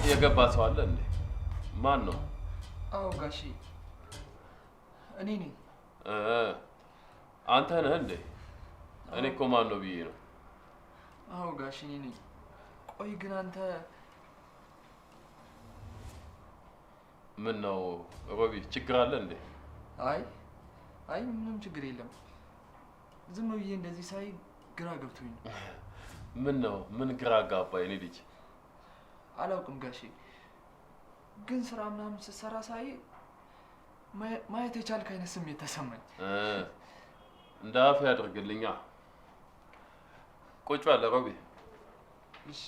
የገባ ሰው አለ እንዴ? ማን ነው? አዎ ጋሼ እኔ ነኝ። አንተ ነህ እንዴ? እኔ እኮ ማን ነው ብዬ ነው። አዎ ጋሼ እኔ ነኝ። ቆይ ግን አንተ ምን ነው ሮቢ፣ ችግር አለ እንዴ? አይ ምንም ችግር የለም። ዝም ብዬ እንደዚህ ሳይ ግራ ገብቶኝ ነው። ምን ነው? ምን ግራ አጋባ የኔ ልጅ? አላውቅም ጋሼ፣ ግን ስራ ምናምን ስትሰራ ሳይ ማየት የቻልክ አይነት ስሜት ተሰማኝ። እንደ አፍ ያድርግልኛ። ቁጭ በል ሮቢ። እሺ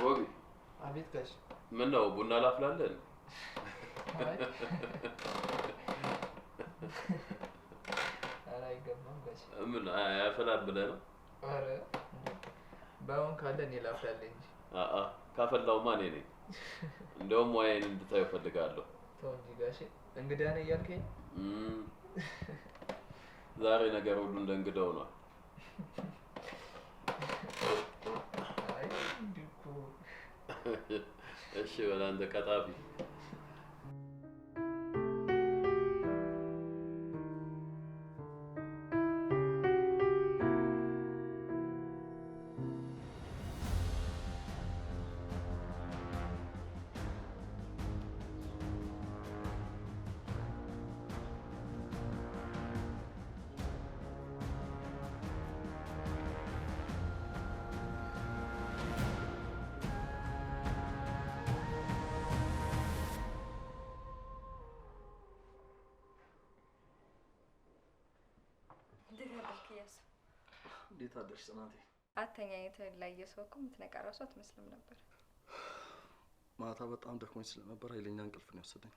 ሮቢ። አቤት ጋሽ። ምን ነው ቡና ላፍላለን? ኧረ አይገባም ጋሽ። ምን ያፈላል ብለህ ነው? ኧረ ባይሆን ካለ እኔ ላፍላለሁ እንጂ። ካፈላውማ እኔ ነኝ። እንደውም ሙያዬን እንድታየው እፈልጋለሁ። ተው እንጂ ጋሼ፣ እንግዳ ነህ እያልከኝ? ዛሬ ነገር ሁሉ እንደ እንግዳው ነው። እሺ በል አንተ ቀጣፊ። እንዴት አደርሽ ጽናቴ? አተኛኘትህን ላየ ሰው እኮ የምትነቃ እራሱ አትመስልም ነበር። ማታ በጣም ደክሞኝ ስለነበር ኃይለኛ እንቅልፍ ነው የወሰደኝ።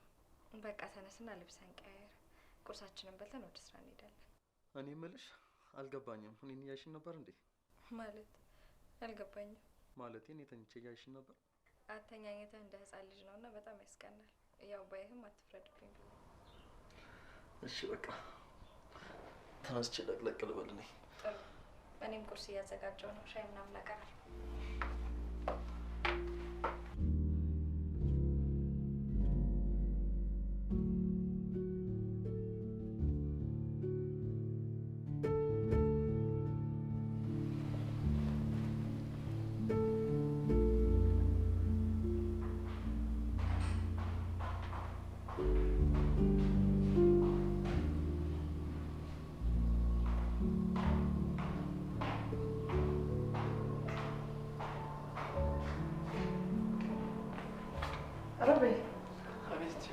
በቃ ተነስና ልብስህን ቀያየር፣ ቁርሳችንን በልተን ወደ ስራ እንሄዳለን። እኔ የምልሽ አልገባኝም። እኔን እያይሽኝ ነበር እንዴ? ማለት አልገባኝም። ማለቴ እኔ ተኝቼ እያይሽኝ ነበር? አተኛኘትህ እንደ ህፃን ልጅ ነውና በጣም ያስቀናል። ያው ባይህም አትፍረድብኝ ብዬ። እሺ በቃ ተነስቼ ለቅለቅ ልበል ነኝ። ጥሩ። እኔም ቁርስ እያዘጋጀው ነው። ሻይ ምናምን ላቀርብ።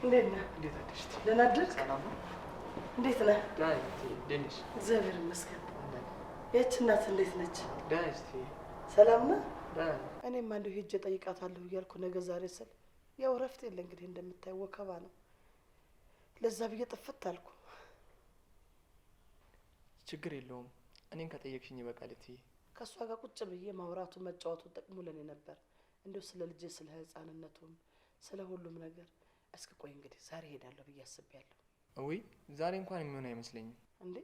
እንዴት ነህ? እንዴት አደርሽ? ደህና አደርክ? ሰላም ነው? እንዴት ነህ? ደህና ነኝ። እግዚአብሔር ይመስገን። ያች እናት እንዴት ነች? ደህና ነኝ። ሰላም ነህ? ደህና ነኝ። እኔማ እንደው ሄጄ እጠይቃታለሁ እያልኩ ነገ ዛሬ ስል ያው እረፍት የለ እንግዲህ እንደምታይ ወከባ ነው። ለዛ ብዬ ጥፍት አልኩ። ችግር የለውም። እኔን ከጠየቅሽኝ ይበቃል እትዬ። ከእሷ ጋር ቁጭ ብዬ ማውራቱ መጫወቱ ጥቅሙ ለኔ ነበር። እንደው ስለ ልጄ ስለ ህፃንነቱም ስለ ሁሉም ነገር እስኪ ቆይ እንግዲህ ዛሬ ሄዳለሁ ብዬ አስቤያለሁ። ወይ ዛሬ እንኳን የሚሆን አይመስለኝም። እንዴ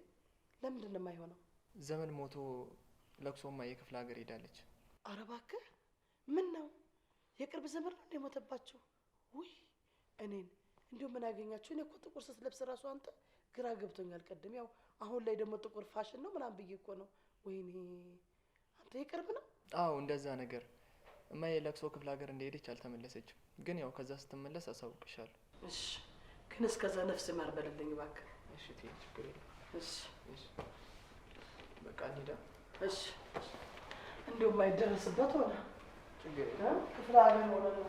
ለምንድን ነው የማይሆነው? ዘመድ ሞቶ ለቅሶማ የክፍለ ሀገር ሄዳለች። ኧረ እባክህ ምን ነው የቅርብ ዘመድ ነው እንደሞተባችሁ? ውይ እኔን እንዲሁ ምን አገኛችሁ? እኔ እኮ ጥቁር ስትለብስ ራሱ አንተ ግራ ገብቶኛል። ቀድም ያው አሁን ላይ ደግሞ ጥቁር ፋሽን ነው ምናምን ብዬ እኮ ነው። ወይኔ አንተ የቅርብ ነው? አዎ እንደዛ ነገር። እማዬ ለቅሶ ክፍለ ሀገር እንደሄደች አልተመለሰችም። ግን ያው ከዛ ስትመለስ አሳውቅሻለሁ። እሺ ግን እስከዛ ነፍስ ይማር በልልኝ እባክህ። እሺ ትይ ችግር የለም። እሺ እሺ በቃ እንሂዳ። እሺ እንዲሁ የማይደረስበት ሆነ። ችግር የለም። ክፍለ ሀገር ሆነ ነው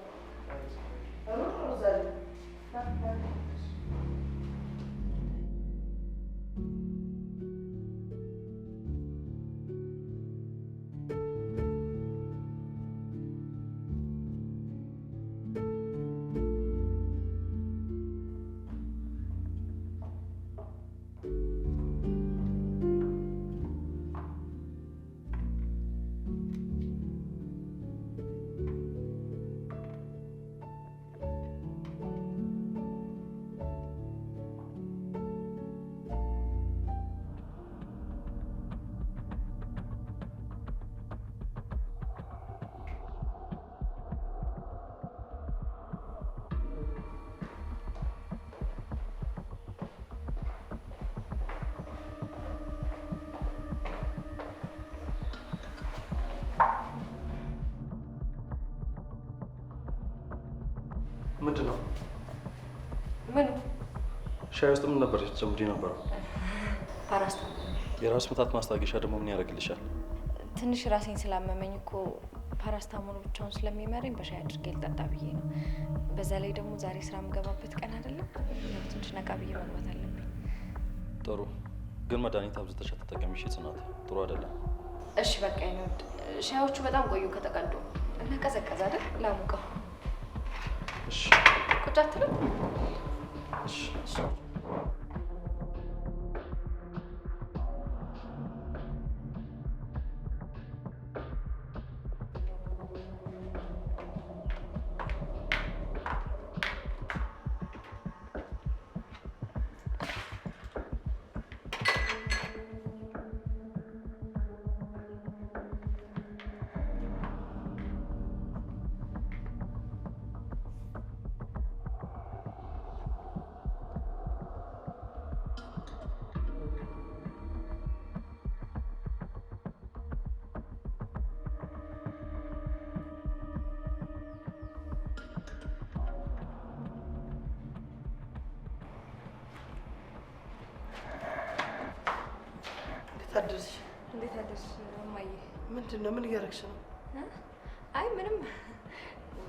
ዛሬ ሻይ ውስጥ ምን ነበር ጨምሪ ነበር? ፓራስታሞል። የራስ ምታት ማስታገሻ ደግሞ ምን ያደርግልሻል? ትንሽ ራሴን ስላመመኝ እኮ ፓራስታሞል ብቻውን ስለሚመረኝ በሻይ አድርጌ ልጠጣ ብዬ ነው። በዛ ላይ ደግሞ ዛሬ ስራ የምገባበት ቀን አይደለም። ያው ትንሽ ነቃ ብዬ መግባት አለብኝ። ጥሩ፣ ግን መድኃኒት አብዝተሽ አትጠቀሚ እሺ ጽናት፣ ጥሩ አይደለም። እሺ በቃ ይነውድ። ሻዮቹ በጣም ቆዩ ከተቀዱ እና ቀዘቀዘ አይደል? ላሙቀው። እሺ ቁጭ አትልም? እሺ ታድርሽ። እንዴት አደርሽ እማዬ? ምንድን ነው? ምን እያደረግሽ ነው? አይ ምንም።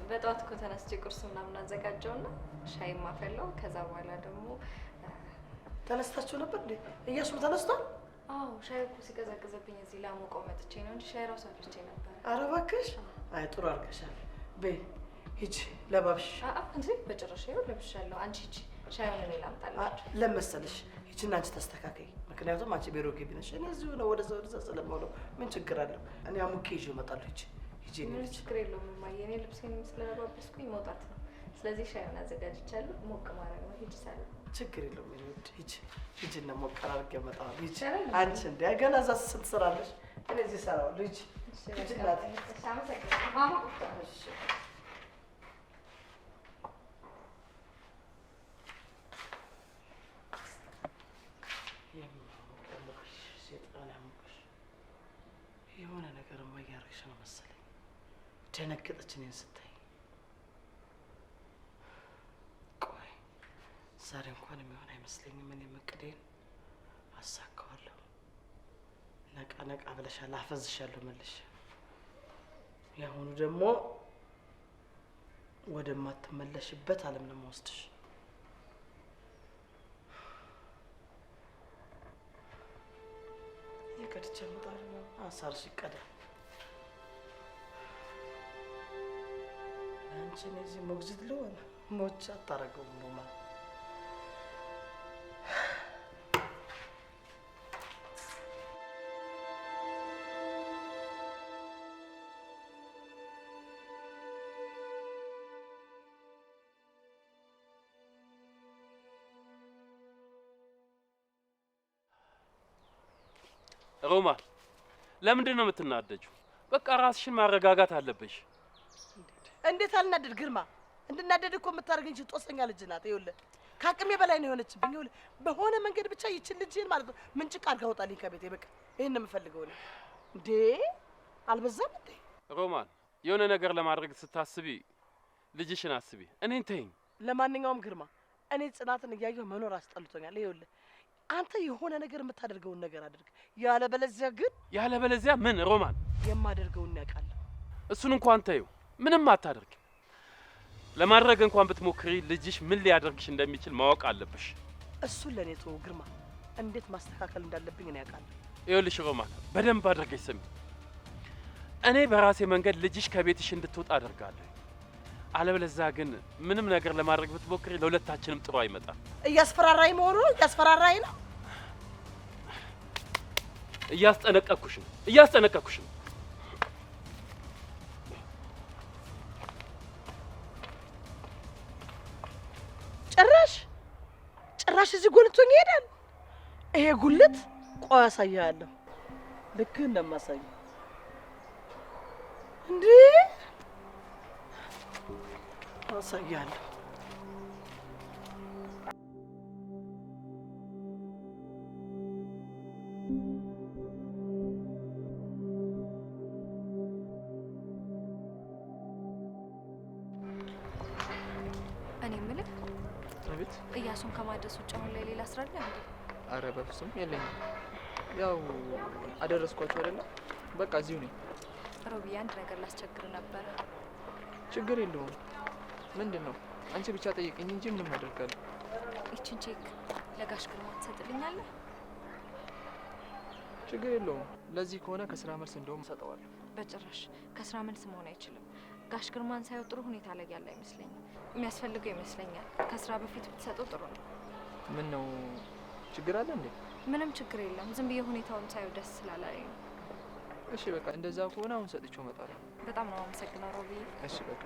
በጠዋት እኮ ተነስቼ ቁርስ ምናምን አዘጋጀውና ሻይ ማፈላው። ከዛ በኋላ ደግሞ ተነስታችሁ ነበር እንዴ? እያሱ ተነስቷል? አዎ ሻይ እኮ ሲቀዘቅዝብኝ እዚህ ላሞቀው መጥቼ ነው እንጂ ሻይ ራሱ አፍልቼ ነበር። ኧረ እባክሽ። አይ ጥሩ አድርገሻል። በይ ሂጂ ለባብሽ። እንዴ በጭራሽ ይኸው ለብሻለሁ። አንቺ ሂጂ ሻዩን እኔ ላምጣልሽ። ለመሰለሽ ሂጂና አንቺ ተስተካከይ። ምክንያቱም አንቺ ቢሮ ግቢ ነሽ፣ እኔ እዚሁ ነው ወደዛ ስለምሆነው ምን ችግር አለው? እኔ አሙቄ ይዤው እመጣለሁ። ሂጂ ምን ችግር የለውም እማዬ። እኔ ልብሴንም ስለለባበስኩኝ መውጣት ነው። ስለዚህ ሻዩን አዘጋጅቻለሁ፣ ሞቅ ማድረግ ነው። ሂጂ ሳለ ችግር የለውም። ሂጂና ሞቅ አድርጌ እመጣለሁ። ሂጂ አንቺ እንደ ገና እዛ ስንት ስራ አለሽ? እኔ እዚህ እሰራዋለሁ። ሂጂ ሂጂ እናቴ። የሆነ ነገርማ እያደረግሽ ነው መሰለኝ። ደነገጠች እኔን ስታይ። ቆይ ዛሬ እንኳን የሚሆን አይመስለኝም። እኔም እቅዴን አሳካዋለሁ። ነቃ ነቃ ብለሻል፣ አፈዝሻለሁ መልሽ። የአሁኑ ደግሞ ወደማትመለሽበት ዓለም ነው የምወስድሽ። የቀድቼ እመጣለሁ። አሳርሽ ይቀዳ አንቺ እዚህ ሞግዚት ልሆን ሞች አታረገውም ነው ማለት ሮማን ለምንድን ነው የምትናደጂው? በቃ ራስሽን ማረጋጋት አለብሽ። እንዴት አልናደድ ግርማ? እንድናደድ እኮ የምታደርገኝ ጦሰኛ ልጅ ናት። ይኸውልህ ከአቅሜ በላይ ነው የሆነችብኝ። ይኸውልህ በሆነ መንገድ ብቻ ይችን ልጅህን ማለት ነው ምንጭቅ አድርጋ አውጣልኝ ከቤቴ። በቃ ይሄን ነው የምፈልገው እኔ። እንዴ አልበዛም እንዴ? ሮማን የሆነ ነገር ለማድረግ ስታስቢ ልጅሽን አስቢ፣ እኔን ተይኝ። ለማንኛውም ግርማ እኔ ጽናትን እያየሁ መኖር አስጠልቶኛል። ይኸውልህ አንተ የሆነ ነገር የምታደርገውን ነገር አድርግ፣ ያለበለዚያ ግን ያለበለዚያ ምን? ሮማን የማደርገውን ያውቃለሁ። እሱን እንኳን ተይው፣ ምንም አታደርጊ። ለማድረግ እንኳን ብትሞክሪ ልጅሽ ምን ሊያደርግሽ እንደሚችል ማወቅ አለብሽ። እሱን ለኔ ተወው ግርማ፣ እንዴት ማስተካከል እንዳለብኝ እኔ ያውቃለሁ። ይኸውልሽ ሮማን በደንብ አድርገሽ ስሚ። እኔ በራሴ መንገድ ልጅሽ ከቤትሽ እንድትወጣ አደርጋለሁ። አለበለዚያ ግን ምንም ነገር ለማድረግ ብትሞክሪ ለሁለታችንም ጥሩ አይመጣም። እያስፈራራኝ መሆኑ ነው? እያስፈራራኝ ነው? እያስጠነቀቅኩሽ ነው፣ እያስጠነቀቅኩሽ ነው። ጭራሽ እዚህ ጎልቶኝ ይሄዳል። ይሄ ጉልት ቆይ አሳያለሁ፣ ልክ እንደማሳይ እንዴ አሳያለሁ። እኔ የምልህ አቤት። እያሱን ከማድረስ ውጭ አሁን ላይ ሌላ ስራ አለ እንዴ? አረ በፍጹም የለኝም። ያው አደረስኳቸው አይደለ? በቃ እዚሁ ነኝ። ሮቢ አንድ ነገር ላስቸግር ነበረ። ችግር የለውም። ምንድን ነው? አንቺ ብቻ ጠይቅኝ እንጂ ምንም አደርጋለሁ። ይችን ቼክ ለጋሽ ግርማ ትሰጥልኛለህ? ችግር የለውም። ለዚህ ከሆነ ከስራ መልስ እንደውም እሰጠዋለሁ። በጭራሽ ከስራ መልስ መሆን አይችልም። ጋሽ ግርማን ሳየው ጥሩ ሁኔታ ላይ ያለ አይመስለኝም። የሚያስፈልገው ይመስለኛል ከስራ በፊት ብትሰጠው ጥሩ ነው። ምን ነው ችግር አለ እንዴ? ምንም ችግር የለም። ዝም ብዬ ሁኔታውን ሳየው ደስ ስላላለኝ ነው። እሺ በቃ እንደዛ ከሆነ አሁን ሰጥቼው እመጣለሁ። በጣም ነው አመሰግነው ሮቢ። እሺ በቃ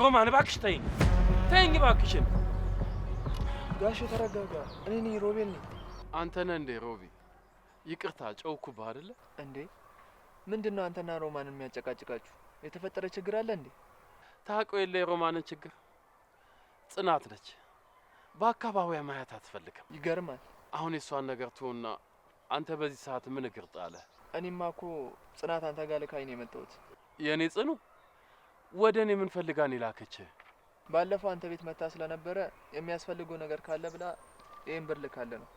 ሮማን እባክሽ ተይኝ፣ ተይኝ እባክሽን። ጋሽ ተረጋጋ። እኔ ነኝ ሮቤል ነኝ። አንተ ነህ እንዴ ሮቢ? ይቅርታ ጨውኩብህ አይደለ እንዴ? ምንድነው አንተና ሮማንን የሚያጨቃጭቃችሁ? የተፈጠረ ችግር አለ እንዴ? ታውቀው የለ የሮማንን ችግር ጽናት ነች። በአካባቢዋ ማየት አትፈልግም። ይገርማል። አሁን የሷን ነገር ትሆና አንተ በዚህ ሰዓት ምን እግር ጣለ? እኔማ እኮ ጽናት አንተ ጋር ልካኝ ነው የመጣሁት። የኔ ጽኑ ወደ እኔ ምን ፈልጋ ነው የላከችህ? ባለፈው አንተ ቤት መታ ስለነበረ የሚያስፈልገው ነገር ካለ ብላ ይሄን ብር ልካለ ነው።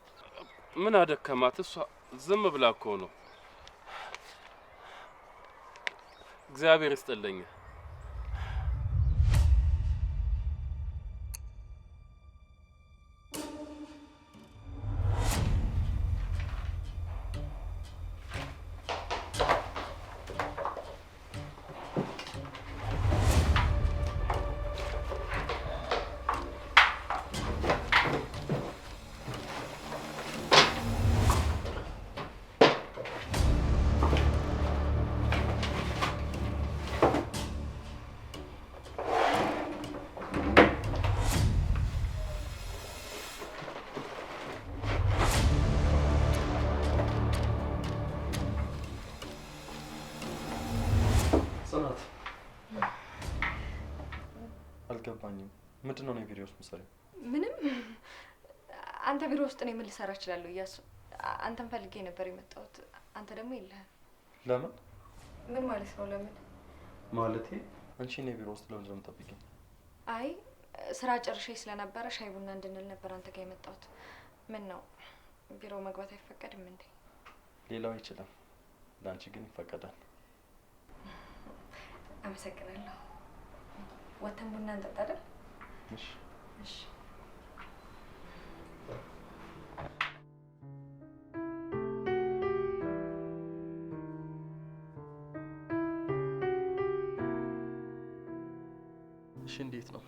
ምን አደከማት? እሷ ዝም ብላ እኮ ነው። እግዚአብሔር ይስጥልኝ። ጽናት አልገባኝም። ምንድን ነው ቢሮ ውስጥ ምሳሌ? ምንም። አንተ ቢሮ ውስጥ ነው ምን ልሰራ እችላለሁ? እያሱ አንተን ፈልጌ ነበር የመጣሁት። አንተ ደግሞ የለህም። ለምን? ምን ማለት ነው ለምን? ማለቴ አንቺ እኔ ቢሮ ውስጥ ለምን እንደምትጠብቂኝ? አይ ስራ ጨርሼ ስለነበረ ሻይ ቡና እንድንል ነበር አንተ ጋር የመጣሁት። ምን ነው ቢሮ መግባት አይፈቀድም እንዴ? ሌላው አይችልም፣ ለአንቺ ግን ይፈቀዳል። አመሰግናለሁ። ወተን ቡና እንጠጣ አይደል? እሺ እሺ። እሺ፣ እንዴት ነው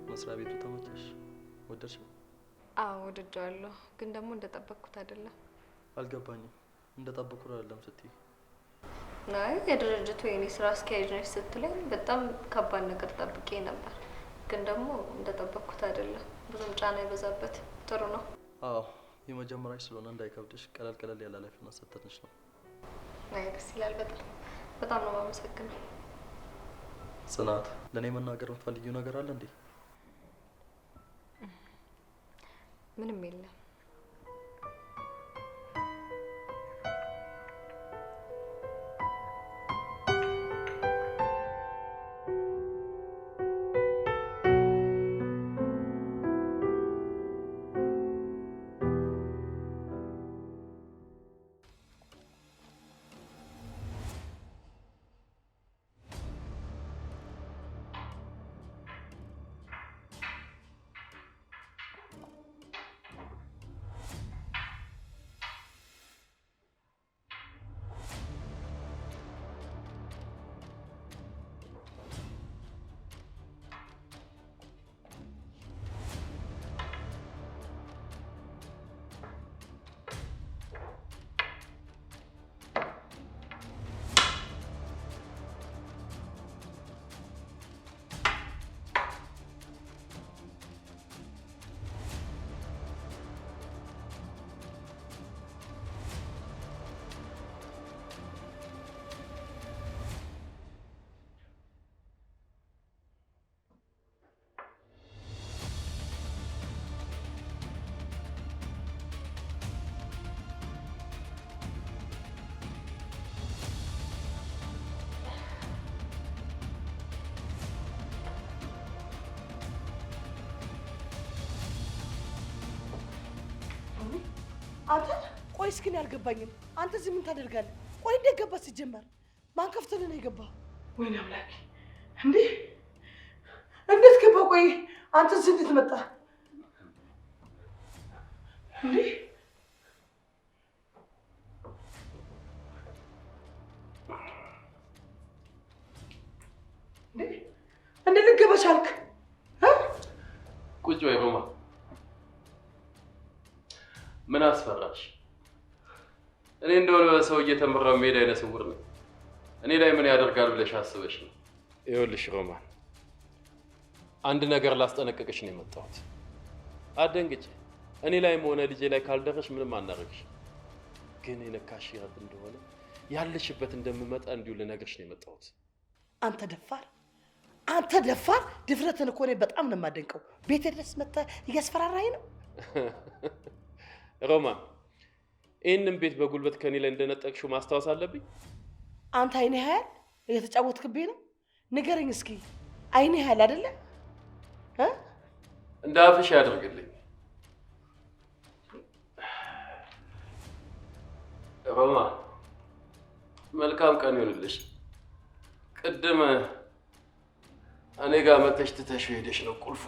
መስሪያ ቤቱ? ተመቸሽ? ወደድሽው? አዎ ወድጄዋለሁ፣ ግን ደግሞ እንደጠበቅኩት አይደለም። አልገባኝም። እንደጠበቅኩት አይደለም ስትይ? አይ የድርጅቱ የኔ ስራ አስኪያጅ ነች ስትለኝ በጣም ከባድ ነገር ጠብቄ ነበር፣ ግን ደግሞ እንደጠበቅኩት አይደለም። ብዙም ጫና የበዛበት ጥሩ ነው። አዎ የመጀመሪያሽ ስለሆነ እንዳይከብድሽ ቀለል ቀለል ያለ ኃላፊነት ሰጥተንሽ ነው። አይ ደስ ይላል። በጣም ነው የማመሰግነው። ጽናት፣ ለእኔ መናገር የምትፈልጊው ነገር አለ እንዴ? ምንም የለም። አንተ ቆይ እስኪ እኔ አልገባኝም። አንተ እዚህ ምን ታደርጋለህ? ቆይ እንዴት ገባ ሲጀመር? ማን ከፍቶልህ ነው የገባው? ወይኔ አምላኬ! እንዴ እንዴት ገባ? ቆይ አንተ እዚህ እንዴት መጣ? እንዴ እንዴ ልትገባ ቻልክ? ቁጭ በይ ሮማ። ምን አስፈራሽ? እኔ እንደሆነ በሰው እየተመራው ሜዳ አይነ ስውር ነው። እኔ ላይ ምን ያደርጋል ብለሽ አስበሽ ነው? ይኸውልሽ ሮማን፣ አንድ ነገር ላስጠነቅቅሽ ነው የመጣሁት። አትደንግጪ። እኔ ላይም ሆነ ልጄ ላይ ካልደረሽ ምንም አናደርግሽ። ግን የነካሽ ያብ እንደሆነ ያለሽበት እንደምመጣ እንዲሁ ልነግርሽ ነው የመጣሁት። አንተ ደፋር! አንተ ደፋር ድፍረትን እኮ እኔ በጣም ነው የማደንቀው። ቤቴ ድረስ መጥተህ እያስፈራራኝ ነው። ሮማን ይህንን ቤት በጉልበት ከኔ ላይ እንደነጠቅሽው ማስታወስ አለብኝ። አንተ አይኔ ያህል እየተጫወትክብኝ ነው። ንገረኝ እስኪ አይኔ ያህል አይደለ? እንደ አፍሽ ያደርግልኝ። ሮማን መልካም ቀን ይሁንልሽ። ቅድም እኔ ጋር መተሽ ትተሽው ሄደሽ ነው ቁልፉ።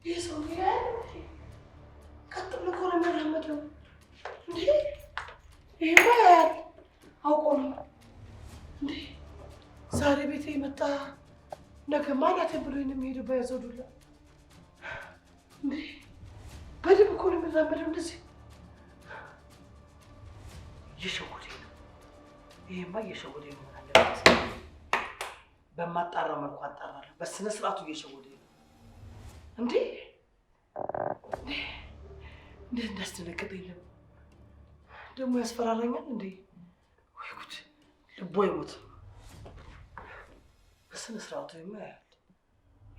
ይህ ሰው ቀጥ ብሎ እኮ ነው የሚራመደው። እንዴ ይሄማ ያያል፣ አውቆ ነው እንዴ። ዛሬ ቤቴ የመጣ ነገ ማናቴ ብሎ የሚሄደው በያዘው ዱላ። እንዴ በደንብ እኮ ነው የሚራመደው እንደዚህ። እየሸወደኝ ነው። ይሄማ እየሸወደኝ ነው። በማጣራ መልኩ አጣራለሁ። በስነ ስርዓቱ እየሸወደኝ ነው። እንዴ እንዴት እንዳስደነገጠኝ ነው ደግሞ። ያስፈራራኛል እንዴ! ወይ ጉድ! ልቦ ይሞት። በስነ ስርዓቱ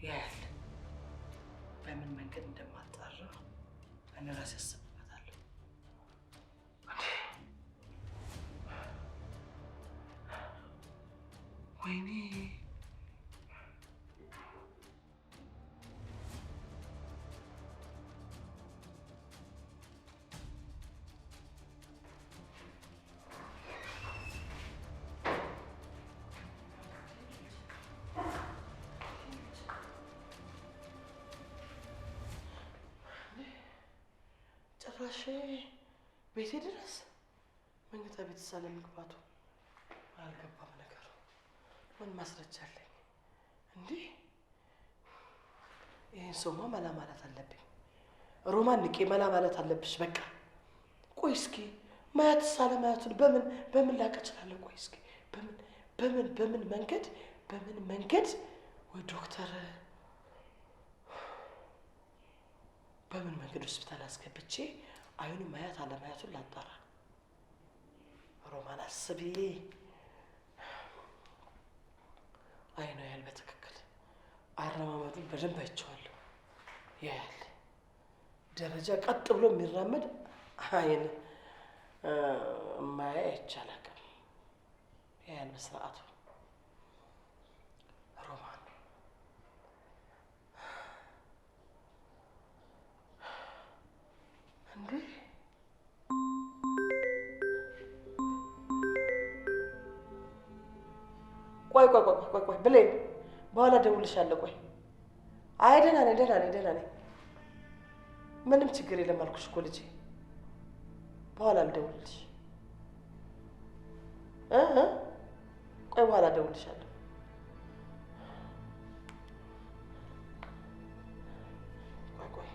ያያል። በምን መንገድ እንደማጣራ እኔ ራሴ አስብበታለሁ። ወይኔ ጭራሽ ቤቴ ድረስ መኝታ ቤት ሳለ መግባቱ አልገባም ነገሩ። ምን ማስረጃ አለኝ እንዴ? ይህን ሰውማ መላ ማለት አለብኝ። ሮማን ንቄ መላ ማለት አለብሽ በቃ። ቆይ እስኪ ማያት ሳለ ማያቱን በምን ላቀ እችላለሁ? ቆይ እስኪ በምን መንገድ ወይ ዶክተር በምን መንገድ ሆስፒታል አስገብቼ አይኑ ማያት አለማያቱን ላጣራ። ሮማን አስቢ። አይኑ ያህል በትክክል አረማመዱን በደንብ አይቼዋለሁ። ያያል ደረጃ ቀጥ ብሎ የሚራመድ አይን ማያ አይቻላል። ያያል በስርዓቱ። ሮማን እንዴ ቆይ ብሌን፣ በኋላ እደውልልሻለሁ። ቆይ አይ ደህና ነኝ። ምንም ችግር የለም አልኩሽ እኮ ልጄ። በኋላ ልደውልልሽ። ቆይ በኋላ እደውልልሻለሁ። ቆይ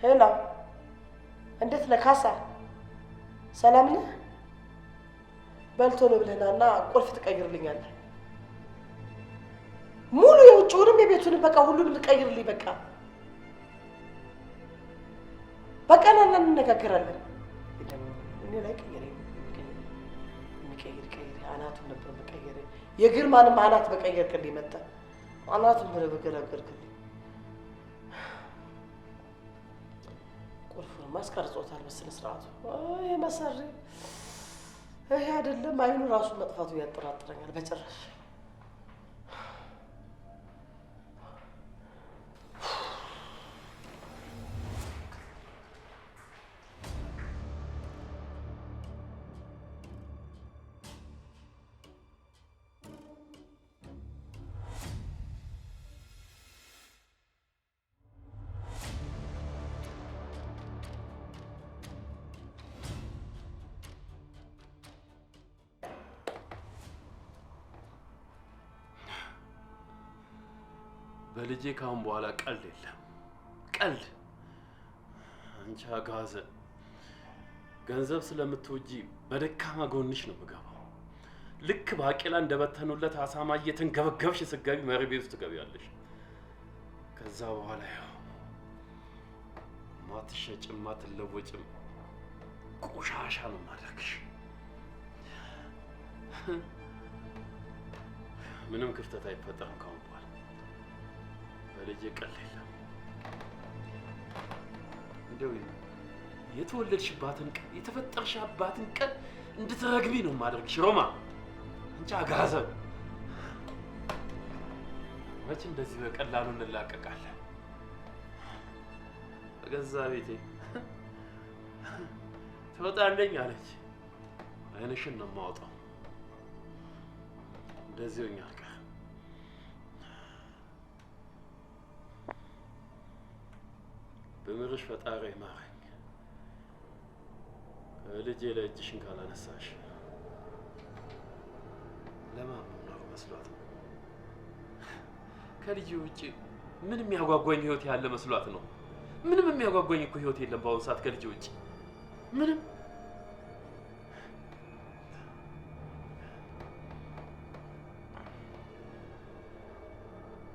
ሄሎ፣ እንዴት ነህ ካሳ? ሰላም ነህ? በልቶ ነው ብለህና ቁልፍ ትቀይርልኛለህ። ሙሉ የውጭውንም የቤቱንም በቃ ሁሉንም ትቀይርልኝ። በቃ ና እንነጋገራለን። እኔ ላይ ቀይሬ አናቱን ነበር መቀየር። የግርማንም አናት በቀየርክልኝ መጣ። አናቱን በገላገልክልኝ። ቁልፉን ማስቀርጾታል በስነ ስርዓቱ። ይሄ መሰሪ ይሄ አይደለም። አይኑ ራሱ መጥፋቱ ያጠራጥረኛል በጭራሽ። በልጄ ካሁን በኋላ ቀልድ የለም። ቀልድ አንቺ አጋዘን ገንዘብ ስለምትወጂ በደካማ ጎንሽ ነው የምገባው። ልክ ባቄላ እንደበተኑለት አሳማ እየተንገበገብሽ ስትገቢ መሪ ቤት ውስጥ ትገቢያለሽ። ከዛ በኋላ ያው ማትሸጭም ማትለወጭም ቆሻሻ ነው ማድረግሽ። ምንም ክፍተት አይፈጠርም ካሁን በኋላ። በልጄ ቀልድ የለም። እንደው የተወለድሽባትን ቀን የተፈጠርሽባትን ቀን እንድትረግቢ ነው ማድረግሽ ሮማ። አንቺ አጋዘን መቼ እንደዚህ በቀላሉ እንላቀቃለን? በገዛ ቤቴ ትወጣለኝ አለች። አይንሽን ነው የማወጣው። እንደዚህ ሆኛል። በምርሽ ፈጣሪ ማረኝ። ከልጄ ላይ እጅሽን ካላነሳሽ ለማን ነው መስሏት ነው? ከልጄ ውጪ ምንም የሚያጓጓኝ ህይወት ያለ መስሏት ነው? ምንም የሚያጓጓኝ እኮ ህይወት የለም በአሁኑ ሰዓት ከልጄ ውጪ ምንም።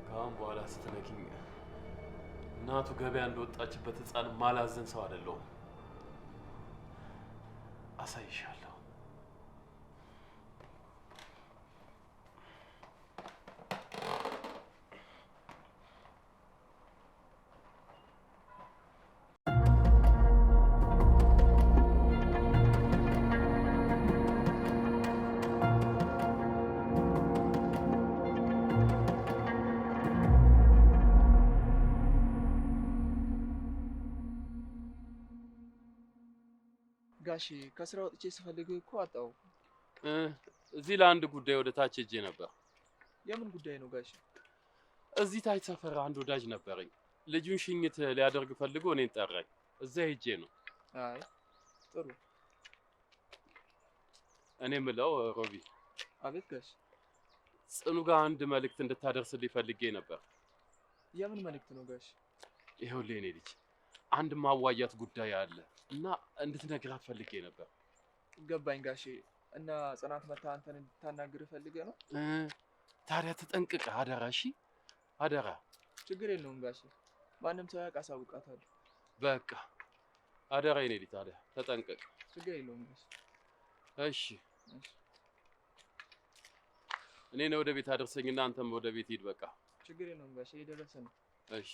ከአሁን በኋላ ስትነኪኝ እናቱ ገበያ እንደወጣችበት ህፃን ማላዘን ሰው አይደለሁም። አሳይሻለሁ። ጋሺ ከስራ ወጥቼ ስፈልግ እኮ አጣው። እዚህ ለአንድ ጉዳይ ወደ ታች ሄጄ ነበር። የምን ጉዳይ ነው ጋሺ? እዚህ ታች ሰፈር አንድ ወዳጅ ነበረኝ። ልጁን ሽኝት ሊያደርግ ፈልጎ እኔን ጠራኝ። እዛ ሄጄ ነው። አይ ጥሩ። እኔ ምለው ሮቢ። አቤት ጋሺ? ጽኑ ጋር አንድ መልእክት እንድታደርስልኝ ፈልጌ ነበር። የምን መልእክት ነው ጋሺ? ይኸውልህ የኔ ልጅ አንድ ማዋያት ጉዳይ አለ እና እንድትነግራት ፈልጌ ነበር። ገባኝ ጋሺ። እና ጽናት መታ አንተን እንድታናግር ፈልገ ነው? ታዲያ ተጠንቅቀ አደራ። እሺ አደራ። ችግር የለውም ጋሺ። ማንም ሰው ያውቅ አሳውቃታለሁ። በቃ አደራ የኔ ልጅ። ታዲያ ተጠንቀቅ። ችግር የለውም ጋሺ። እሺ እኔ ወደ ቤት አደርሰኝና አንተም ወደ ቤት ሂድ። በቃ ችግር የለውም ጋሺ። እየደረሰ ነው። እሺ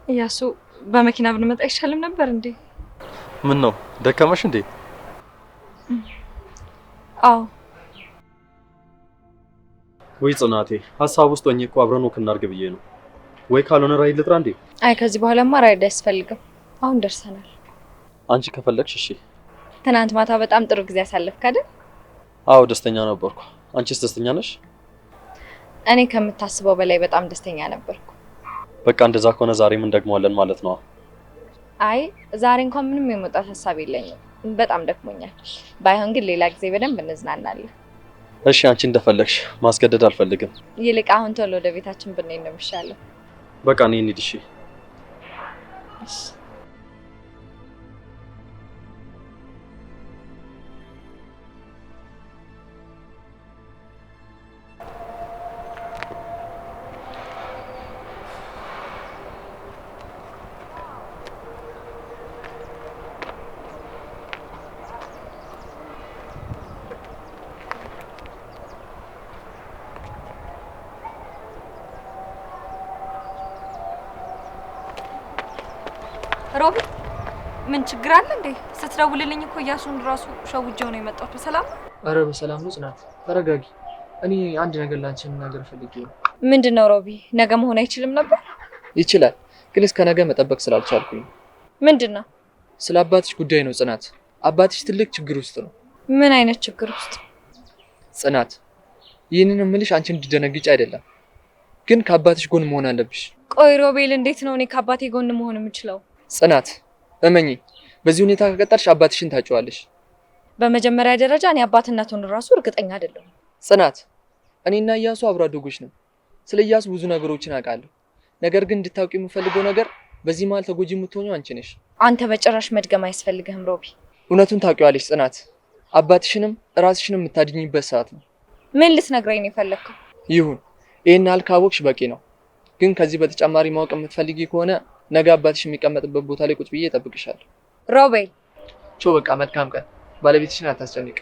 እያሱ በመኪና ብንመጣ ይሻልም ነበር እንዴ? ምን ነው ደከመሽ እንዴ? አዎ። ወይ ጽናቴ ሀሳብ ውስጥ ሆኜ እኮ አብረን ወክ እናድርግ ብዬ ነው። ወይ ካልሆነ ራይድ ልጥራ እንዴ? አይ ከዚህ በኋላማ ራይድ አያስፈልግም። አሁን ደርሰናል። አንቺ ከፈለግሽ እሺ። ትናንት ማታ በጣም ጥሩ ጊዜ አሳለፍክ አይደል? አዎ ደስተኛ ነበርኩ። አንቺስ ደስተኛ ነሽ? እኔ ከምታስበው በላይ በጣም ደስተኛ ነበርኩ። በቃ እንደዛ ከሆነ ዛሬም እንደግመዋለን ማለት ነው። አይ ዛሬ እንኳን ምንም የመውጣት ሀሳብ የለኝም። በጣም ደክሞኛል። ባይሆን ግን ሌላ ጊዜ በደንብ እንዝናናለን። እሺ አንቺ እንደፈለግሽ፣ ማስገደድ አልፈልግም። ይልቅ አሁን ቶሎ ወደ ቤታችን ብንሄድ ነው የሚሻለው። በቃ እኔ እንሂድ። እሺ ሮቢ ምን ችግር አለ እንዴ? ስትደውልልኝ እኮ እያሱን ራሱ ሸውጄው ነው የመጣሁት። በሰላም? አረ በሰላም ነው ጽናት፣ ተረጋጊ። እኔ አንድ ነገር ላንቺ መናገር ፈልጌ ነው። ምንድነው ሮቢ? ነገ መሆን አይችልም ነበር? ይችላል፣ ግን እስከ ነገ መጠበቅ ስላልቻልኩኝ። ምንድነው? ስለ አባትሽ ጉዳይ ነው ጽናት። አባትሽ ትልቅ ችግር ውስጥ ነው። ምን አይነት ችግር ውስጥ? ጽናት፣ ይህንን እምልሽ አንቺ እንድትደነግጪ አይደለም፣ ግን ከአባትሽ ጎን መሆን አለብሽ። ቆይ ሮቤል፣ እንዴት ነው እኔ ከአባቴ ጎን መሆን የምችለው? ጽናት እመኚ፣ በዚህ ሁኔታ ከቀጠልሽ አባትሽን ታጭዋለሽ። በመጀመሪያ ደረጃ እኔ አባትነቱን ራሱ እርግጠኛ አይደለሁም። ጽናት፣ እኔና እያሱ አብሮ አደጎች ነን። ስለ እያሱ ብዙ ነገሮችን አውቃለሁ። ነገር ግን እንድታውቂ የምፈልገው ነገር በዚህ መሀል ተጎጂ የምትሆኚው አንቺ ነሽ። አንተ በጭራሽ መድገም አያስፈልግህም ሮቢ። እውነቱን ታውቂዋለሽ ጽናት። አባትሽንም ራስሽንም የምታድኝበት ሰዓት ነው። ምን ልትነግረኝ ነው የፈለግከው? ይሁን፣ ይህን ያህል ካወቅሽ በቂ ነው። ግን ከዚህ በተጨማሪ ማወቅ የምትፈልጊ ከሆነ ነገ አባትሽ የሚቀመጥበት ቦታ ላይ ቁጭ ብዬ እጠብቅሻለሁ። ሮቤል፣ ቾ በቃ መልካም ቀን። ባለቤትሽን አታስጨንቅ።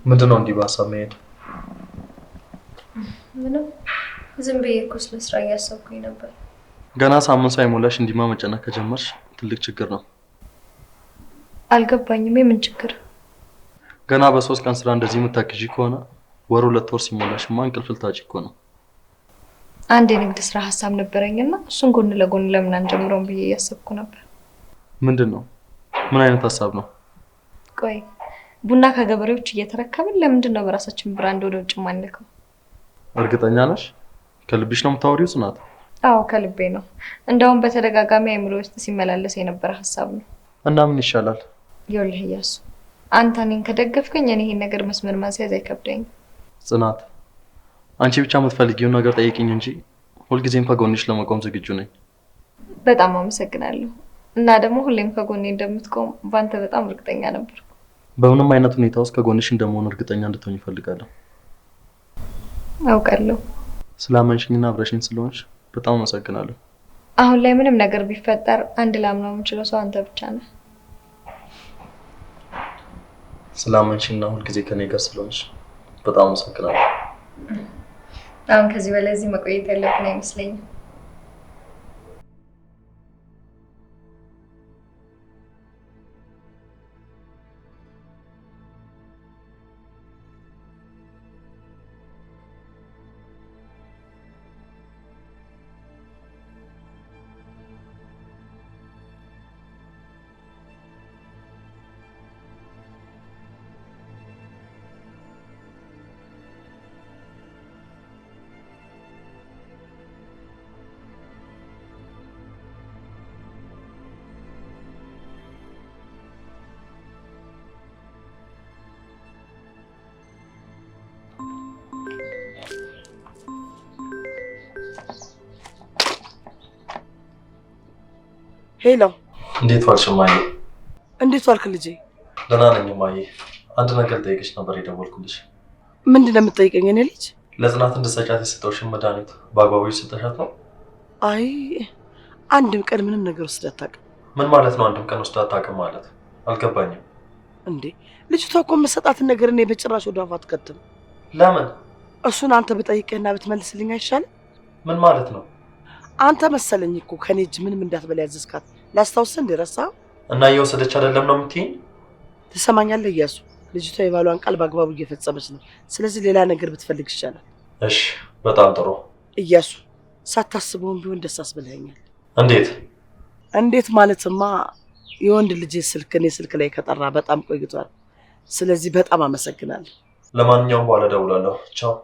ምንድነው እንዲህ በሀሳብ መሄድ? ምንም ዝም ብዬ እኮ ስለ ስራ እያሰብኩኝ ነበር። ገና ሳምንት ሳይሞላሽ እንዲማ መጨነቅ ከጀመርሽ ትልቅ ችግር ነው። አልገባኝም። የምን ችግር? ገና በ3 ቀን ስራ እንደዚህ የምታክጂ ከሆነ ወር 2 ወር ሲሞላሽማ እንቅልፍ ልታጪ እኮ ነው። አንድ የንግድ ስራ ሀሳብ ነበረኝና እሱን ጎን ለጎን ለምን አንጀምረውም ብዬ እያሰብኩ ነበር። ምንድነው? ምን አይነት ሀሳብ ነው? ቆይ ቡና ከገበሬዎች እየተረከብን ለምንድን ነው በራሳችን ብራንድ ወደ ውጭ ማንልከው? እርግጠኛ ነሽ? ከልብሽ ነው የምታወሪው ጽናት? አዎ ከልቤ ነው። እንደውም በተደጋጋሚ አይምሮ ውስጥ ሲመላለስ የነበረ ሀሳብ ነው። እና ምን ይሻላል? ይኸውልህ እያሱ፣ አንተ እኔን ከደገፍከኝ እኔ ይሄን ነገር መስመር ማስያዝ አይከብደኝም። ጽናት፣ አንቺ ብቻ የምትፈልጊውን ነገር ጠይቂኝ እንጂ ሁልጊዜም ከጎንሽ ለመቆም ዝግጁ ነኝ። በጣም አመሰግናለሁ። እና ደግሞ ሁሌም ከጎኔ እንደምትቆም ባንተ በጣም እርግጠኛ ነበር። በምንም አይነት ሁኔታ ውስጥ ከጎንሽ እንደመሆን እርግጠኛ እንድትሆኝ እፈልጋለሁ። አውቃለሁ። ስላመንሽኝና አብረሽኝ ስለሆንሽ በጣም አመሰግናለሁ። አሁን ላይ ምንም ነገር ቢፈጠር አንድ ላምነው የምችለው ሰው አንተ ብቻ ነህ። ስላመንሽኝና ሁልጊዜ ከኔ ጋር ስለሆንሽ በጣም አመሰግናለሁ። አሁን ከዚህ በላይ እዚህ መቆየት ያለብን አይመስለኝም። ሄሎ፣ እንዴት ዋልሽ እማዬ? እንዴት ዋልክ ልጄ? ደህና ነኝ እማዬ። አንድ ነገር ጠይቅሽ ነበር የደወልኩልሽ። ምንድን ነው የምትጠይቀኝ? እኔ ልጅ ለጽናት እንድትሰጫት የሰጠውሽን መድኃኒት በአግባቡ ሰጠሻት ነው? አይ አንድም ቀን ምንም ነገር ወስዳ አታውቅም። ምን ማለት ነው አንድም ቀን ወስዳ አታውቅም ማለት? አልገባኝም። እንዴ ልጅቷ እኮ የምትሰጣትን ነገር እኔ በጭራሽ ወደ አፏ አትከትም። ለምን? እሱን አንተ ብጠይቅህና ብትመልስልኝ አይሻልም? ምን ማለት ነው? አንተ መሰለኝ እኮ ከኔ እጅ ምንም እንዳትበላ ያዘዝካት። ላስታውስህ እንደረሳው እና እየወሰደች አይደለም ነው የምትይኝ? ትሰማኛለህ እያሱ? ልጅቷ የባሏን ቃል በአግባቡ እየፈጸመች ነው። ስለዚህ ሌላ ነገር ብትፈልግ ይሻላል። እሺ በጣም ጥሩ እያሱ። ሳታስበውም ቢሆን ደስ አስብለኸኛል። እንዴት? እንዴት ማለትማ የወንድ ልጅ ስልክ እኔ ስልክ ላይ ከጠራ በጣም ቆይቷል። ስለዚህ በጣም አመሰግናለሁ። ለማንኛውም በኋላ እደውላለሁ። ቻው።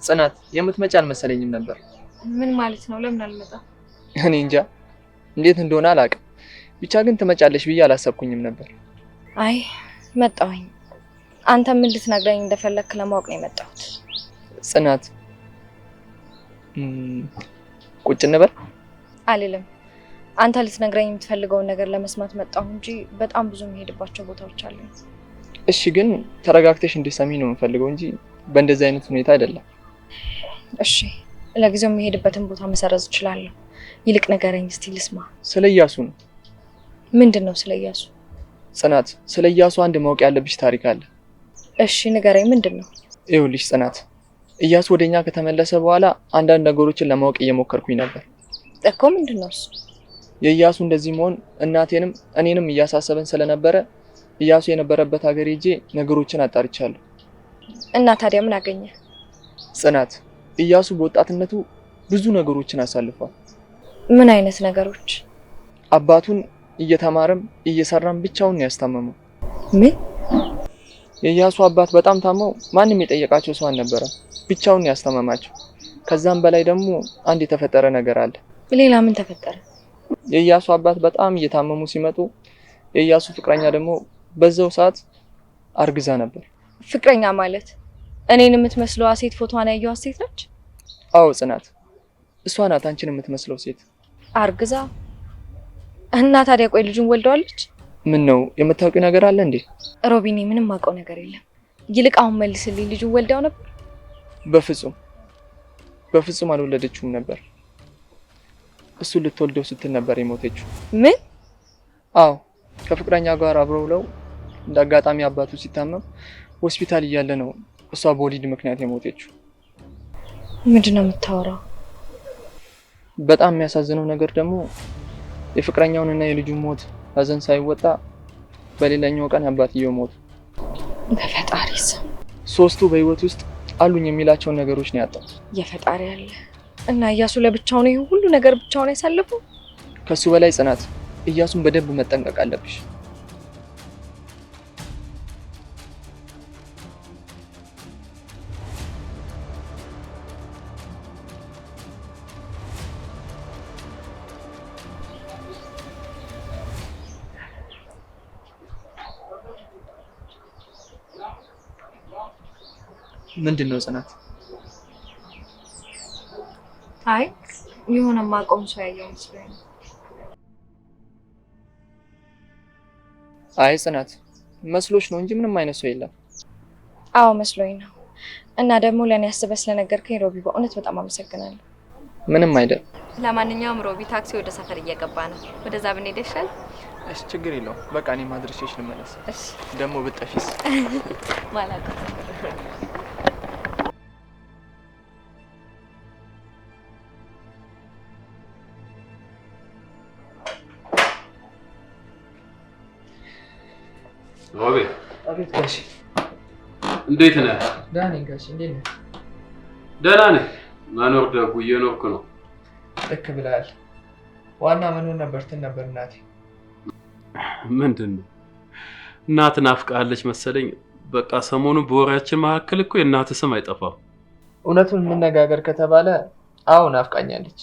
ጽናት የምትመጪ አልመሰለኝም ነበር። ምን ማለት ነው? ለምን አልመጣም? እኔ እንጃ እንዴት እንደሆነ አላውቅም። ብቻ ግን ትመጫለሽ ብዬ አላሰብኩኝም ነበር። አይ መጣሁኝ። አንተ ምን ልትነግረኝ እንደፈለግክ ለማወቅ ነው የመጣሁት። ጽናት ቁጭ እንበል አልልም። አንተ ልትነግረኝ የምትፈልገውን ነገር ለመስማት መጣሁ እንጂ በጣም ብዙ የሚሄድባቸው ቦታዎች አሉ። እሺ ግን ተረጋግተሽ እንድትሰሚ ነው የምፈልገው እንጂ በእንደዚህ አይነት ሁኔታ አይደለም። እሺ ለጊዜው የሚሄድበትን ቦታ መሰረዝ እችላለሁ። ይልቅ ንገረኝ እስቲ ልስማ። ስለ ኢያሱ ነው። ምንድን ነው ስለ ኢያሱ? ጽናት ስለ ኢያሱ አንድ ማወቅ ያለብሽ ታሪክ አለ። እሺ ንገረኝ፣ ምንድን ነው? ይኸውልሽ ጽናት፣ ኢያሱ ወደኛ ከተመለሰ በኋላ አንዳንድ ነገሮችን ለማወቅ እየሞከርኩኝ ነበር እኮ። ምንድን ነው እሱ? የኢያሱ እንደዚህ መሆን እናቴንም እኔንም እያሳሰበን ስለነበረ ኢያሱ የነበረበት ሀገር ሄጄ ነገሮችን አጣርቻለሁ። እና ታዲያ ምን አገኘ? ጽናት ኢያሱ በወጣትነቱ ብዙ ነገሮችን አሳልፏል። ምን አይነት ነገሮች? አባቱን እየተማረም እየሰራም ብቻውን ነው ያስታመመው። ምን? የኢያሱ አባት በጣም ታመው ማንም የጠየቃቸው ሰው አልነበረም። ብቻውን ነው ያስታመማቸው። ከዛም በላይ ደግሞ አንድ የተፈጠረ ነገር አለ። ሌላ ምን ተፈጠረ? የኢያሱ አባት በጣም እየታመሙ ሲመጡ የኢያሱ ፍቅረኛ ደግሞ በዛው ሰዓት አርግዛ ነበር። ፍቅረኛ ማለት እኔን የምትመስለው ሴት ፎቶዋን ያየኋት ሴት ነች? አዎ ጽናት፣ እሷ ናት አንቺን የምትመስለው ሴት። አርግዛ? እና ታዲያ ቆይ ልጁን ወልደዋለች? ምን ነው የምታውቂው ነገር አለ እንዴ? ሮቢኔ ምንም አውቀው ነገር የለም። ይልቅ አሁን መልስልኝ፣ ልጁን ወልደው ነበር? በፍጹም አልወለደችውም ነበር። እሱ ልትወልደው ስትል ነበር የሞተችው። ምን? አዎ ከፍቅረኛ ጋር አብረው ውለው እንደ አጋጣሚ አባቱ ሲታመም ሆስፒታል እያለ ነው እሷ በወሊድ ምክንያት የሞተችው። ምንድን ነው የምታወራው? በጣም የሚያሳዝነው ነገር ደግሞ የፍቅረኛውንና የልጁን ሞት ሀዘን ሳይወጣ በሌላኛው ቀን አባትየው ሞቱ። በፈጣሪ ስም። ሶስቱ በህይወት ውስጥ አሉኝ የሚላቸውን ነገሮች ነው ያጣው። የፈጣሪ ያለ እና ኢያሱ ለብቻው ነው ይሄ ሁሉ ነገር ብቻውን ያሳለፈው? ከሱ በላይ ጽናት ኢያሱን በደንብ መጠንቀቅ አለብሽ። ምንድን ነው ጽናት? አይ የሆነ ማቆም ሰው ያየው መስሎኝ ነው። አይ ጽናት መስሎሽ ነው እንጂ ምንም አይነት ሰው የለም። አዎ መስሎኝ ነው። እና ደግሞ ለኔ አስበህ ስለነገርከኝ ሮቢ በእውነት በጣም አመሰግናለሁ። ምንም አይደል። ለማንኛውም ሮቢ ታክሲ ወደ ሰፈር እየገባ ነው። ወደዛ ብንሄድ ይሻል? እሺ ችግር የለውም። በቃ እኔ ማድረሻሽ ልመለስ። እሺ ደግሞ ብጠፊስ? ማለት ሮቤ። አቤት ጋሽ። እንዴት ነህ? ደህና ነኝ ጋሽ። እንዴት ነህ? ደህና ነኝ። መኖር ደጉ እየኖርኩ ነው። ልክ ብለሃል። ዋና መኖር ነበር ትል ነበር እናቴ። ምንድን ነው እናት ናፍቃለች መሰለኝ። በቃ ሰሞኑን በወሬያችን መካከል እኮ የእናትህ ስም አይጠፋም። እውነቱን እንነጋገር ከተባለ አዎ ናፍቃኛለች።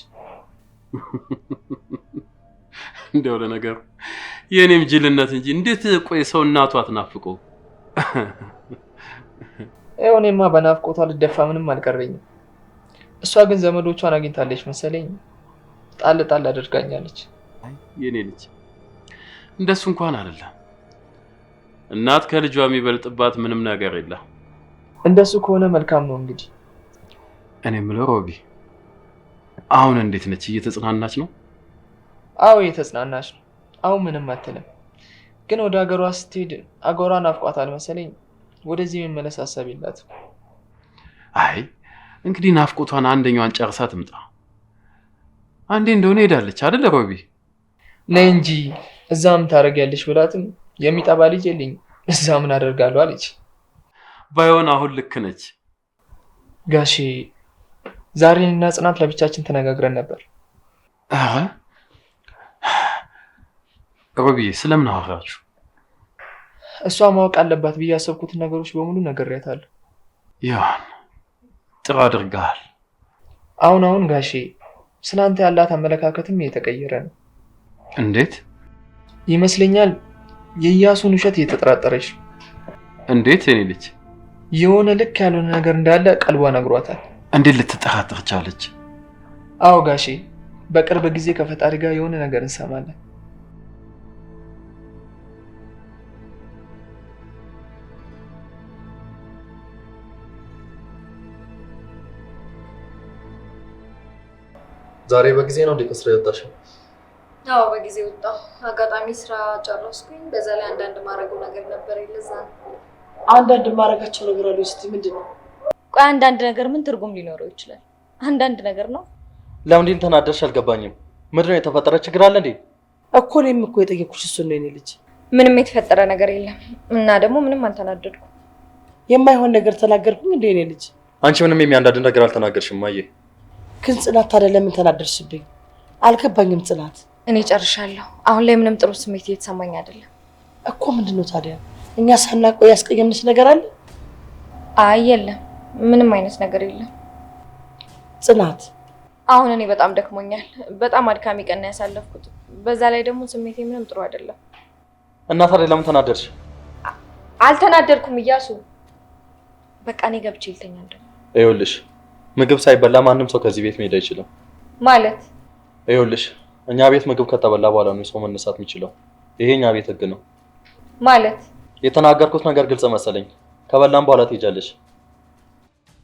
እንደው ለነገሩ የኔም ጅልነት እንጂ እንዴት ቆይ ሰው እናቷ አትናፍቆ? እኔማ በናፍቆቷ ልደፋ ምንም አልቀረኝም። እሷ ግን ዘመዶቿን አግኝታለች መሰለኝ ጣል ጣል አድርጋኛለች። የኔ ልጅ እንደሱ እንኳን አይደለም። እናት ከልጇ የሚበልጥባት ምንም ነገር የለም። እንደሱ ከሆነ መልካም ነው እንግዲህ። እኔ የምለው ሮቢ አሁን እንዴት ነች? እየተጽናናች ነው? አዎ እየተጽናናች ነው። አሁን ምንም አትልም። ግን ወደ ሀገሯ ስትሄድ አገሯን ናፍቋታል መሰለኝ። ወደዚህ የሚመለስ ሀሳብ የላትም። አይ እንግዲህ ናፍቆቷን አንደኛዋን ጨርሳ ትምጣ። አንዴ እንደሆነ ሄዳለች አይደል ሮቢ? ነይ እንጂ እዛም ታደርጊያለሽ ብላትም የሚጠባ ልጅ የለኝ እዛ ምን አደርጋለሁ አለች። ባይሆን አሁን ልክ ነች ጋሼ። ዛሬ እኔና ጽናት ለብቻችን ተነጋግረን ነበር። አረ ሮቢ ስለምን አወራችሁ? እሷ ማወቅ አለባት ብዬ ያሰብኩትን ነገሮች በሙሉ ነግሬያታለሁ። ያን ጥሩ አድርገሃል። አሁን ጋሼ ስላንተ ያላት አመለካከትም እየተቀየረ ነው። እንዴት? ይመስለኛል የኢያሱን ውሸት እየተጠራጠረች ነው። እንዴት? የኔ ልጅ የሆነ ልክ ያልሆነ ነገር እንዳለ ቀልቧ ነግሯታል። እንዴት ልትጠራጠር ቻለች? አዎ ጋሼ፣ በቅርብ ጊዜ ከፈጣሪ ጋር የሆነ ነገር እንሰማለን። ዛሬ በጊዜ ነው እንዴ ከስራ የወጣሽው? አዎ በጊዜ ወጣሁ። አጋጣሚ ስራ ጨረስኩኝ። በዛ ላይ አንዳንድ ማድረገው ነገር ነበር። ለዛ ነው። አንዳንድ ማድረጋቸው ነገር አሉ። እስቲ ምንድነው? ቆይ አንዳንድ ነገር ምን ትርጉም ሊኖረው ይችላል? አንዳንድ ነገር ነው። ለምን ተናደርሽ? አልገባኝም። ምንድን ነው የተፈጠረ ችግር አለ እንዴ? እኮ እኔም እኮ የጠየኩሽ እሱን ነው የኔ ልጅ። ምንም የተፈጠረ ነገር የለም እና ደግሞ ምንም አልተናደድኩም። የማይሆን ነገር ተናገርኩኝ እንዴ የኔ ልጅ? አንቺ ምንም የሚያንዳንድ ነገር አልተናገርሽም ማየ። ግን ጽናት ታዲያ ለምን ተናደርሽብኝ? አልገባኝም ጽናት። እኔ ጨርሻለሁ። አሁን ላይ ምንም ጥሩ ስሜት እየተሰማኝ አይደለም እኮ። ምንድነው ታዲያ? እኛ ሳናውቀው ያስቀየምንሽ ነገር አለ? አይ የለም፣ ምንም አይነት ነገር የለም ጽናት። አሁን እኔ በጣም ደክሞኛል። በጣም አድካሚ ቀን ያሳለፍኩት። በዛ ላይ ደግሞ ስሜቴ ምንም ጥሩ አይደለም። እና ታዲያ ለምን ተናደርሽ? አልተናደድኩም እያሱ። በቃ እኔ ገብቼ ልተኛ እንደው። ይኸውልሽ ምግብ ሳይበላ ማንም ሰው ከዚህ ቤት መሄድ አይችልም። ማለት? ይኸውልሽ እኛ ቤት ምግብ ከተበላ በኋላ ነው ሰው መነሳት የሚችለው። ይሄ እኛ ቤት ህግ ነው። ማለት? የተናገርኩት ነገር ግልጽ መሰለኝ። ከበላም በኋላ ትሄጃለሽ።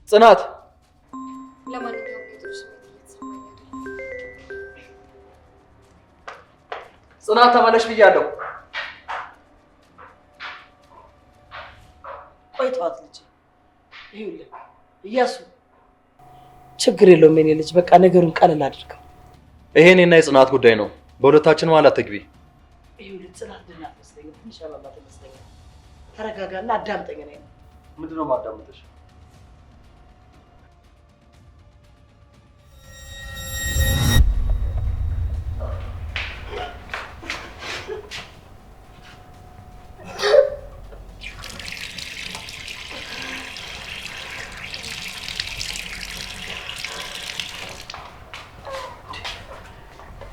ጽናት ለማንኛውም ጥሩ ስሜት እየተሰማኝ አይደለም። ጽናት ተመለሽ ብያለሁ። ቆይ ተዋት ልጅ። ይኸውልህ እያሱ ችግር የለውም የኔ ልጅ። በቃ ነገሩን ቀለል አድርገው። ይሄ እኔና የጽናት ጉዳይ ነው። በሁለታችን መሀል አትግቢ። ይኸውልህ ጽናት ደህና አትመስለኝም። ትንሽ አባባት ይመስለኛል። ተረጋጋና አዳምጠኝ ነኝ። ምንድነው ማዳመጥሽ?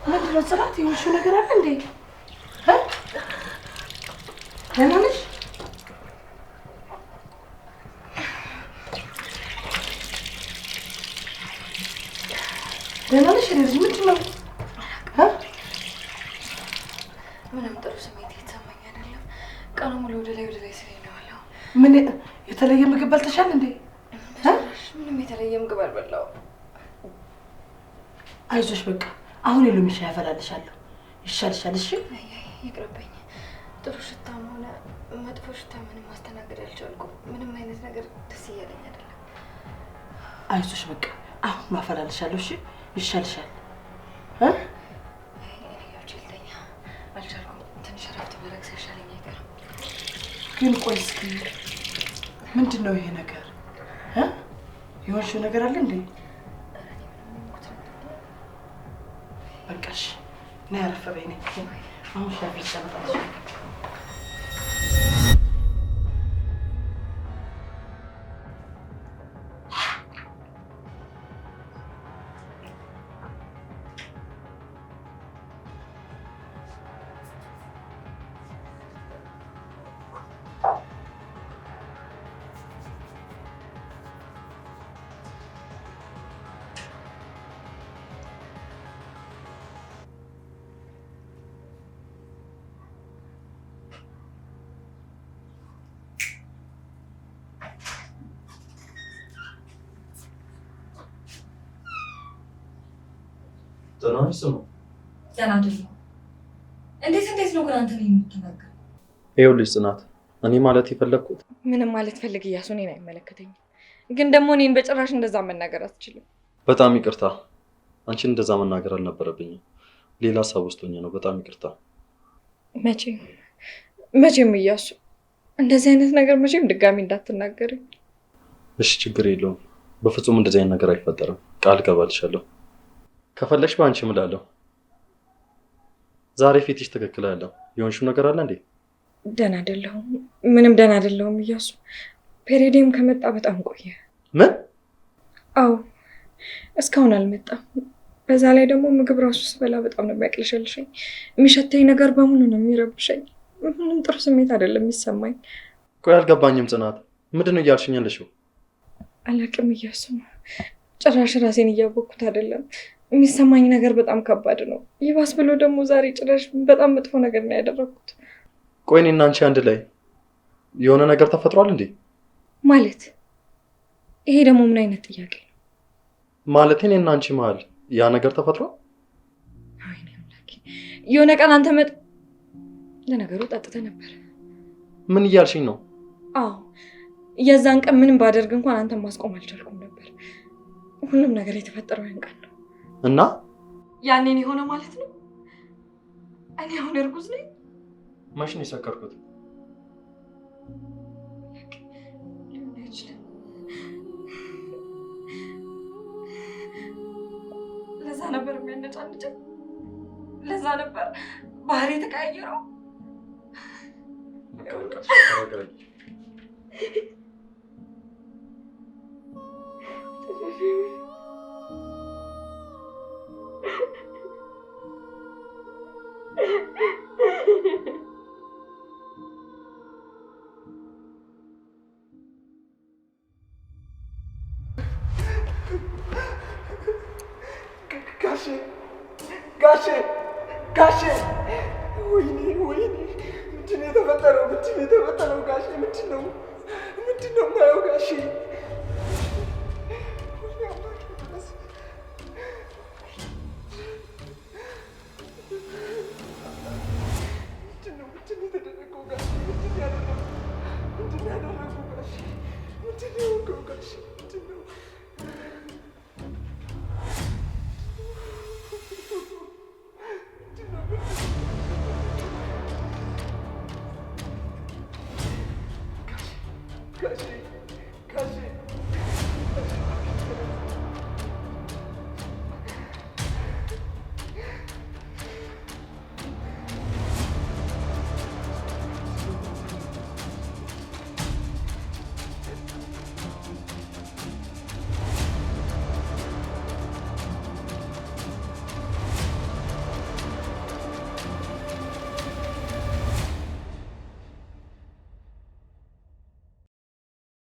ምንድነው ጽናት? የሆንሽው ነገር አለ እንዴ? ደህና ነሽ? ደህና ነሽ? ምንድን ነው? ምንም ጥሩ ስሜት የተሰማኝ አይደለም። ቀኑ ሙሉ ወደ ላይ ስለኝ ነው ያለው። ምን የተለየ ምግብ በልተሻል እንዴ? ምንም የተለየ ምግብ አልበላሁም። አይዞሽ በቃ አሁን የሎሚ ሻይ አፈላልሻለሁ። ይሻልሻል። እሺ ይቅርብኝ። ጥሩ ሽታም ሆነ መጥፎ ሽታ ምንም ማስተናገድ አልቻልኩም። ምንም አይነት ነገር ደስ እያለኝ አይደለም። አይዞሽ በቃ አሁን ማፈላልሻለሁ። እሺ ይሻልሻል። ችልተኛ አልቻልኩም። ትንሽ እረፍት ማድረግ ሳይሻለኝ አይቀርም። ግን ቆይ እስኪ ምንድን ነው ይሄ ነገር? የሆንሽው ነገር አለ እንዴ? በቃሽ ነይ አረፍ በይ። ነይ አሁን ሻይ ብቻ መጣች። ጽናት ስሙ። ጽናት ነው። እንዴት ነው ግን አንተ ነው ግን ደግሞ እኔን በጭራሽ እንደዛ መናገር አትችልም። በጣም ይቅርታ። አንቺን እንደዛ መናገር አልነበረብኝም። ሌላ ሀሳብ ውስጥ ሆኜ ነው። በጣም ይቅርታ። መቼም እያሱ እንደዚህ አይነት ነገር መቼም ድጋሚ እንዳትናገርኝ። እሺ ችግር የለውም። በፍጹም እንደዚህ አይነት ነገር አይፈጠርም። ቃል ገባልሻለሁ። ከፈለግሽ በአንቺ እምላለሁ። ዛሬ ፊትሽ ትክክል አለ። የሆንሽው ነገር አለ እንዴ? ደህና አይደለሁም። ምንም ደህና አይደለሁም እያሱ። ፔሬዴም ከመጣ በጣም ቆየ። ምን? አዎ እስካሁን አልመጣም። በዛ ላይ ደግሞ ምግብ ራሱ ስበላ በጣም ነው የሚያቅለሸልሸኝ። የሚሸተኝ ነገር በሙሉ ነው የሚረብሸኝ። ምንም ጥሩ ስሜት አይደለም የሚሰማኝ። ቆይ አልገባኝም ጽናት፣ ምንድን ነው እያልሽኝ ያለሽው? አላቅም እያሱ። ጭራሽ ራሴን እያወቅኩት አይደለም። የሚሰማኝ ነገር በጣም ከባድ ነው። ይባስ ብሎ ደግሞ ዛሬ ጭራሽ በጣም መጥፎ ነገር ነው ያደረኩት። ቆይ እኔና አንቺ አንድ ላይ የሆነ ነገር ተፈጥሯል እንዴ? ማለት ይሄ ደግሞ ምን አይነት ጥያቄ ነው? ማለት እኔና አንቺ መሀል ያ ነገር ተፈጥሯል? ወይኔ አምላኬ! የሆነ ቀን አንተ ለነገሩ ጠጥተህ ነበር። ምን እያልሽኝ ነው? አዎ የዛን ቀን ምንም ባደርግ እንኳን አንተን ማስቆም አልቻልኩም ነበር። ሁሉም ነገር የተፈጠረው ያን ቀን ነው። እና ያኔን የሆነ ማለት ነው። እኔ አሁን እርጉዝ ነኝ። መች ነው የሰከርኩት? ለዛ ነበር የሚያነጫንጭኝ። ለዛ ነበር ባህሪ የተቀያየረው። ጋሼ! ወይኔ! ምንድን ነው የተፈጠረው? ጋሼ ምንድን ነው የማየው? ጋሼ